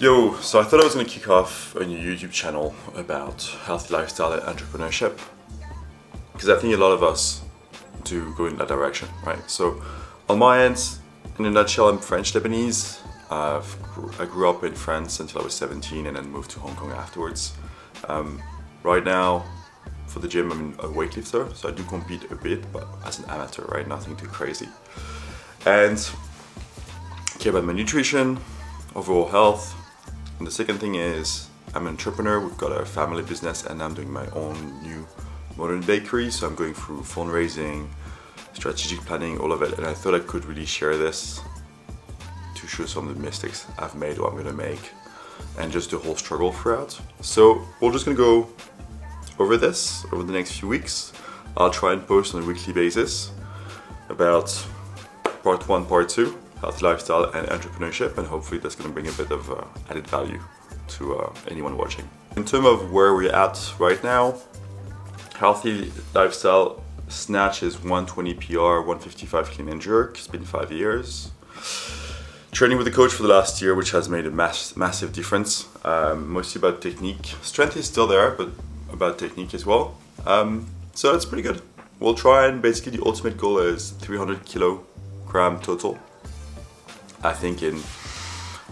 Yo, so I thought I was going to kick off a new YouTube channel about healthy lifestyle and entrepreneurship, because I think a lot of us do go in that direction, right? So on my end, in a nutshell, I'm French Lebanese. I grew up in France until I was 17 and then moved to Hong Kong afterwards. Right now, for the gym, I'm a weightlifter, so I do compete a bit, but as an amateur, right? Nothing too crazy. And care about my nutrition, overall health. And the second thing is I'm an entrepreneur. We've got a family business and I'm doing my own new modern bakery. So I'm going through fundraising, strategic planning, all of it. And I thought I could really share this to show some of the mistakes I've made or I'm gonna make and just the whole struggle throughout. So we're just gonna go over this over the next few weeks. I'll try and post on a weekly basis about part 1, part 2. Healthy lifestyle and entrepreneurship, and hopefully that's going to bring a bit of added value to anyone watching. In terms of where we're at right now, healthy lifestyle snatch is 120 PR, 155 clean and jerk. It's been 5 years. Training with a coach for the last year, which has made a massive difference. Mostly about technique. Strength is still there, but about technique as well. So that's pretty good. We'll try, and basically the ultimate goal is 300 kilogram total. I think in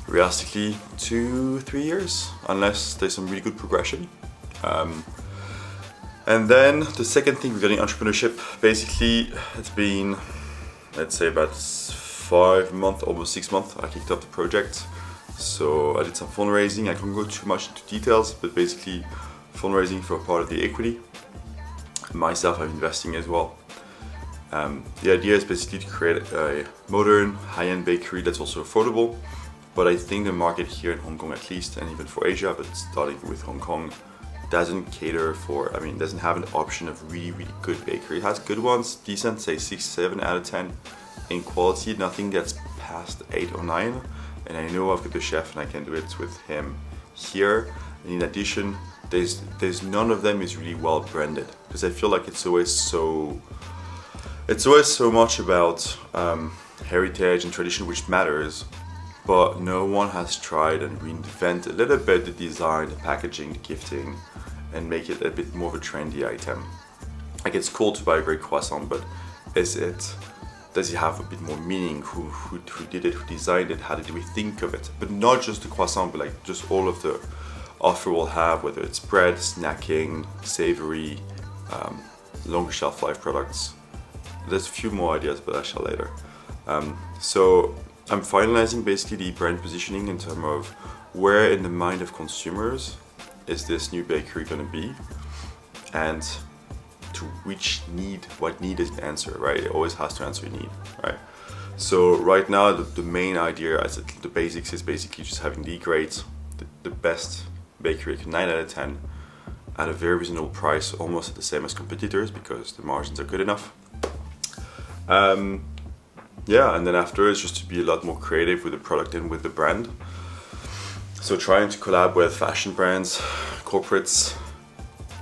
realistically 2-3 years, unless there's some really good progression. And then the second thing regarding entrepreneurship, basically it's been, let's say about 5 months, almost 6 months, I kicked off the project. So I did some fundraising. I can't go too much into details, but basically fundraising for part of the equity. Myself, I'm investing as well. The idea is basically to create a modern, high-end bakery that's also affordable, but I think the market here in Hong Kong at least, and even for Asia, but starting with Hong Kong, doesn't cater for, doesn't have an option of really, really good bakery. It has good ones, decent, say 6, 7 out of 10 in quality, nothing that's past 8 or 9, and I know I've got the chef and I can do it with him here. And in addition, there's none of them is really well branded, because I feel like it's always so much about heritage and tradition, which matters, but no one has tried and reinvent a little bit the design, the packaging, the gifting, and make it a bit more of a trendy item. Like, it's cool to buy a great croissant, but does it have a bit more meaning? Who did it? Who designed it? How did we think of it? But not just the croissant, but like just all of the offer we'll have, whether it's bread, snacking, savory, longer shelf life products. There's a few more ideas, but I'll share later. So I'm finalizing basically the brand positioning in terms of where in the mind of consumers is this new bakery going to be, and to which need, what need is the answer, right? It always has to answer a need, right? So right now the main idea, as the basics, is basically just having the great, the best bakery, 9 out of 10, at a very reasonable price, almost the same as competitors, because the margins are good enough. Yeah, and then after it's just to be a lot more creative with the product and with the brand. So trying to collab with fashion brands, corporates,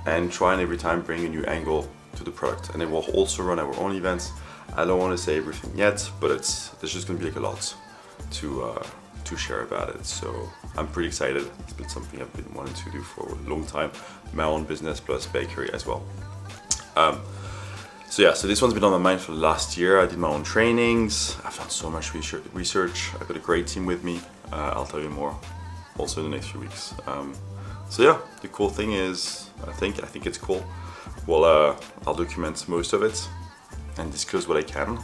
and trying every time bring a new angle to the product. And then we'll also run our own events. I don't want to say everything yet, but there's just gonna be like a lot to share about it. So I'm pretty excited. It's been something I've been wanting to do for a long time. My own business plus bakery as well. So this one's been on my mind for the last year. I did my own trainings. I've done so much research. I've got a great team with me. I'll tell you more also in the next few weeks. The cool thing is, I think it's cool. Well, I'll document most of it and disclose what I can.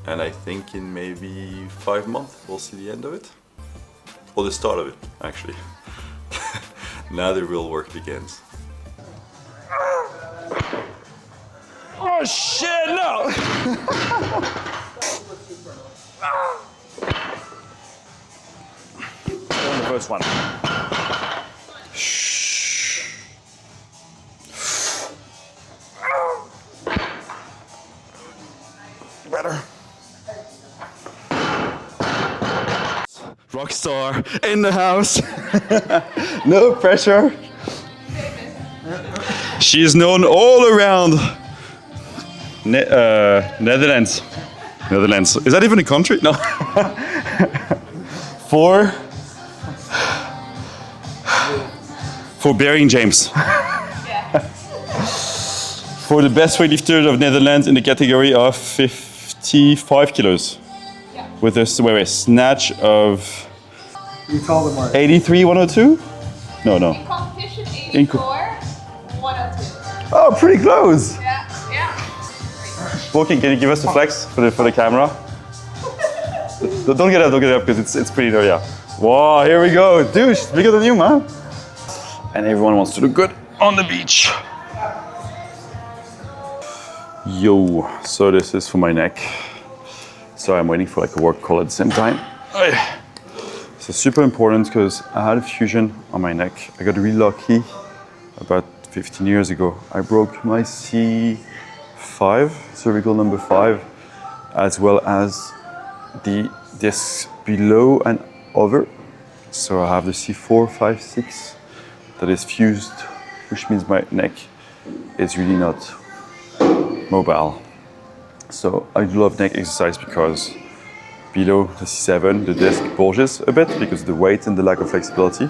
And I think in maybe 5 months, we'll see the end of it. Or the start of it, actually. Now the real work begins. Oh shit, no! On the first one. Shh. Better. Rockstar in the house. No pressure. She is known all around Netherlands. Is that even a country? No. For For bearing James. Yeah. For the best weightlifter of Netherlands in the category of 55 kilos. Yeah. With a snatch of You call them right. 83, 102? No. In competition, 84, 102. Oh, pretty close. Yeah. Walking, can you give us a flex for the camera? Don't get up because it's pretty low, yeah. Wow, here we go. Dude, she's bigger than you, man. And everyone wants to look good on the beach. Yo, so this is for my neck. So I'm waiting for like a work call at the same time. So super important because I had a fusion on my neck. I got really lucky about 15 years ago. I broke my C5, cervical number 5, as well as the discs below and over. So I have the C4, 5, 6 that is fused, which means my neck is really not mobile. So I do love neck exercise because below the C7, the disc bulges a bit because of the weight and the lack of flexibility.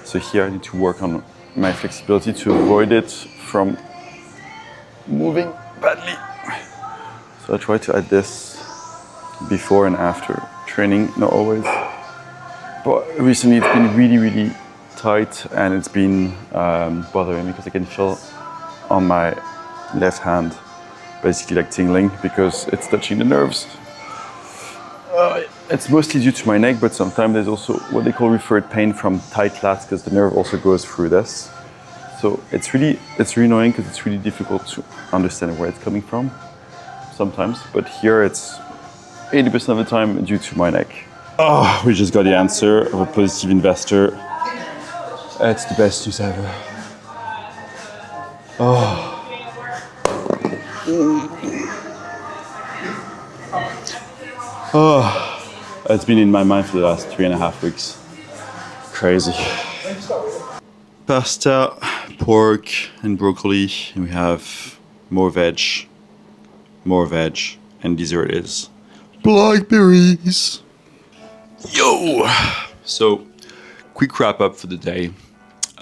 So here I need to work on my flexibility to avoid it from moving badly. So I try to add this before and after training, not always. But recently it's been really tight and it's been bothering me because I can feel on my left hand basically like tingling because it's touching the nerves. It's mostly due to my neck, but sometimes there's also what they call referred pain from tight lats because the nerve also goes through this. So it's really annoying because it's really difficult to understand where it's coming from sometimes. But here it's 80% of the time due to my neck. Oh, we just got the answer of a positive investor. It's the best news ever. Oh. Oh. It's been in my mind for the last 3.5 weeks. Crazy. Pasta, pork, and broccoli. And we have more veg, and dessert is blackberries. Yo! So, quick wrap up for the day.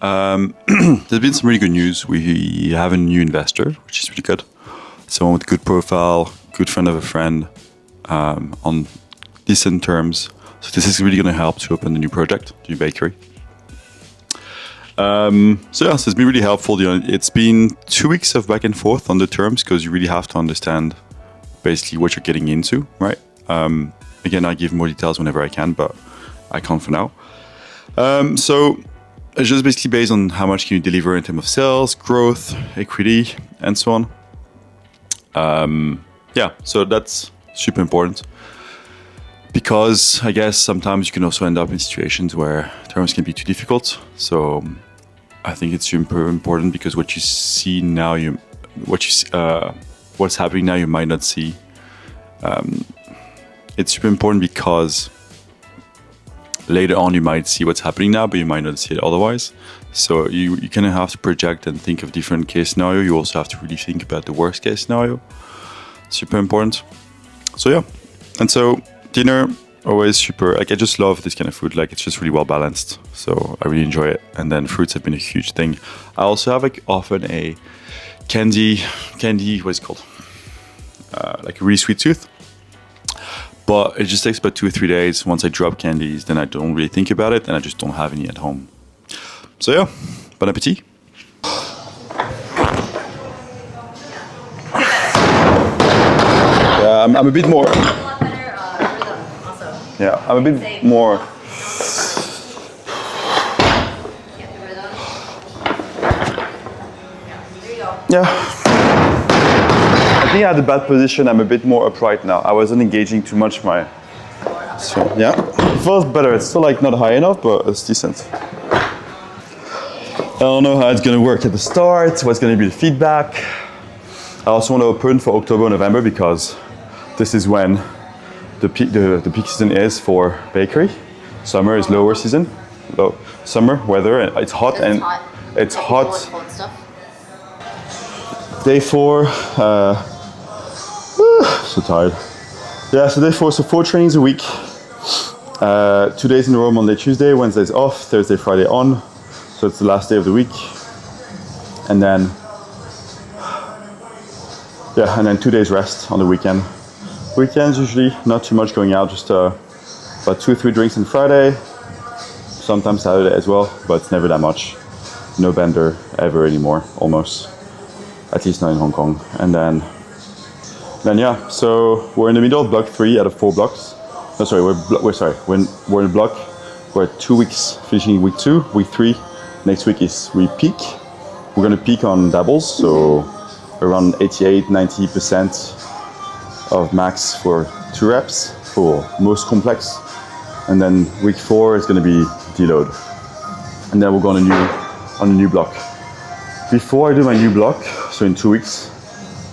There's been some really good news. We have a new investor, which is really good. Someone with good profile, good friend of a friend, on decent terms. So this is really going to help to open the new project, the new bakery. So it's been really helpful. It's been 2 weeks of back and forth on the terms because you really have to understand basically what you're getting into, right? Again, I give more details whenever I can, but I can't for now. So it's just basically based on how much can you deliver in terms of sales, growth, equity, and so on. So that's super important because I guess sometimes you can also end up in situations where terms can be too difficult. So I think it's super important because what you see now, what's happening now, you might not see. It's super important because later on you might see what's happening now, but you might not see it otherwise. So you kind of have to project and think of different case scenario. You also have to really think about the worst case scenario. Super important. So yeah, and so dinner always super. Like I just love this kind of food. Like it's just really well balanced. So I really enjoy it. And then fruits have been a huge thing. I also have like often a candy. What's it called? Like a really sweet tooth. But it just takes about 2 or 3 days. Once I drop candies, then I don't really think about it, and I just don't have any at home. So yeah, bon appetit. Yeah, I'm a bit more. Yeah, I'm a bit more. Yeah. I think I had a bad position. I'm a bit more upright now. I wasn't engaging too much my. So yeah, it feels better. It's still like not high enough, but it's decent. I don't know how it's gonna work at the start. What's gonna be the feedback? I also want to open for October, November because this is when the peak season is for bakery. Summer is lower season. Low summer weather and it's hot and it's hot. Day 4. So tired. Yeah, so day 4. So 4 trainings a week. 2 days in a row, Monday, Tuesday. Wednesday's off. Thursday, Friday on. So it's the last day of the week. And then, yeah, and then 2 days rest on the weekend. Weekends usually not too much going out, just about 2 or 3 drinks on Friday, sometimes Saturday as well, but it's never that much. No bender ever anymore, almost. At least not in Hong Kong. And then yeah, so we're in the middle of block 3 out of 4 blocks. No, sorry, we're in block. We're at 2 weeks, finishing week 2, week 3. Next week is we peak. We're gonna peak on doubles, so around 88-90% of max for 2 reps for most complex. And then week 4 is gonna be deload. And then we'll go on a new block. Before I do my new block, so in 2 weeks,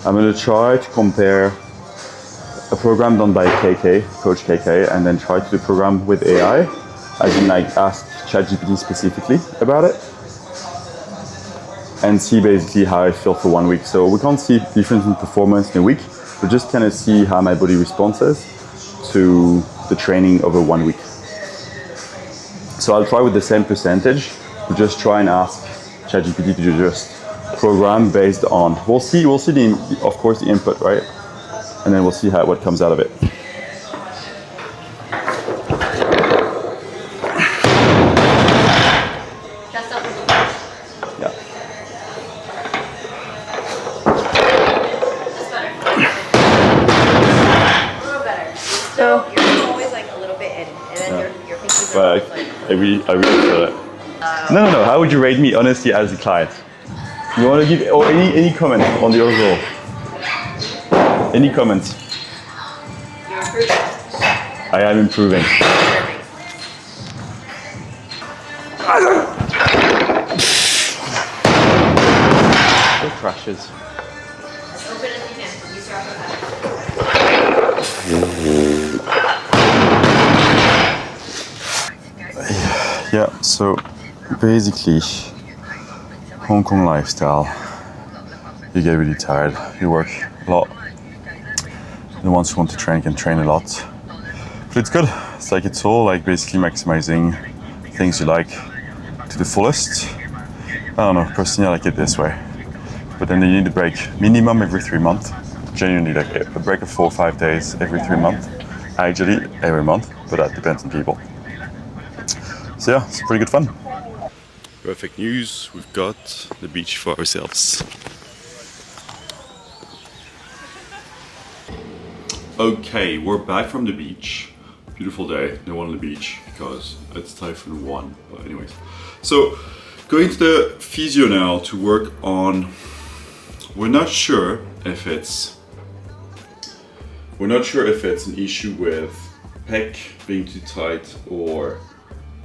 I'm gonna try to compare a program done by KK, Coach KK, and then try to do a program with AI. As in, like, ask ChatGPT specifically about it and see basically how I feel for 1 week. So we can't see difference in performance in a week, but just kind of see how my body responds to the training over 1 week. So I'll try with the same percentage, but just try and ask ChatGPT to just program based on, we'll see of course the input, right? And then we'll see what comes out of it. Yeah. So you're always like a little bit in, and then you're thinking. But I really feel it. No. How would you rate me honestly as a client? You want to give any comment on the overall? Any comments? You're improving. I am improving. What crashes? As open as you can. You start with that. Yeah, so basically, Hong Kong lifestyle, you get really tired, you work a lot. The ones who want to train can train a lot. But it's good, it's all like basically maximizing things you like to the fullest. I don't know, personally I like it this way. But then you need a break, minimum every 3 months. Genuinely like a break of 4 or 5 days every 3 months. Actually every month, but that depends on people. So yeah, it's pretty good fun. Perfect news, we've got the beach for ourselves. Okay, we're back from the beach. Beautiful day, no one on the beach because it's Typhoon 1. But anyways, so going to the physio now to work on, we're not sure if it's an issue with pec being too tight or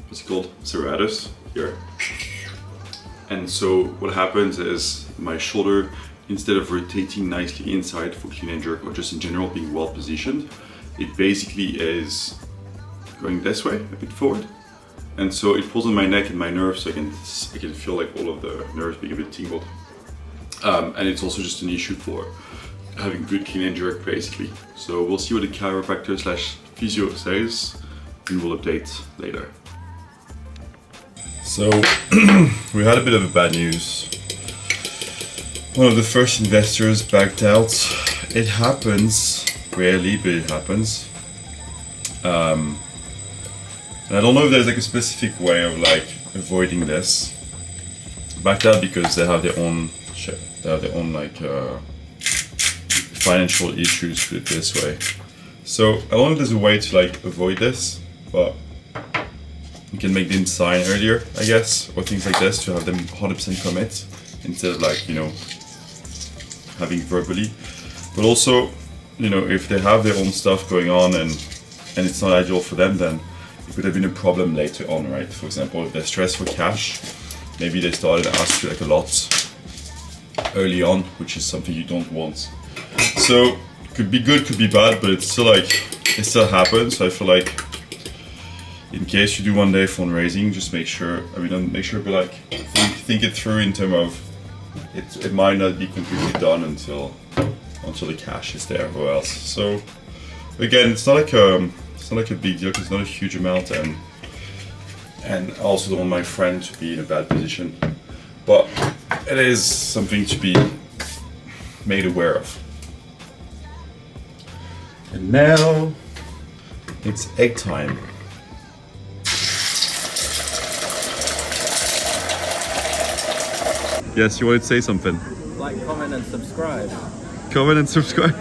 what's it called? Serratus here. And so what happens is my shoulder, instead of rotating nicely inside for clean and jerk or just in general being well positioned, it basically is going this way, a bit forward. And so it pulls on my neck and my nerves, so I can feel like all of the nerves being a bit tingled. And it's also just an issue for having good clean and jerk basically. So we'll see what the chiropractor / physio says and we'll update later. So we had a bit of a bad news. One of the first investors backed out. It happens, rarely, but it happens. And I don't know if there's like a specific way of like avoiding this. Backed out because they have their own shit. They have their own like financial issues, put it this way. So I don't know if there's a way to like avoid this, but you can make them sign earlier, I guess, or things like this to have them 100% commit instead of like, you know, having verbally. But also, you know, if they have their own stuff going on and it's not ideal for them, then it could have been a problem later on, right? For example, if they're stressed for cash, maybe they started asking like a lot early on, which is something you don't want. So could be good, could be bad, but it's still like, it still happens. So I feel like in case you do one day fundraising, just make sure, make sure, but like think it through in terms of it might not be completely done until the cash is there or else. So again, it's not like a big deal because it's not a huge amount, and and I also don't want my friend to be in a bad position. But it is something to be made aware of. And now it's egg time. Yes, you wanted to say something? Like, comment and subscribe. Comment and subscribe.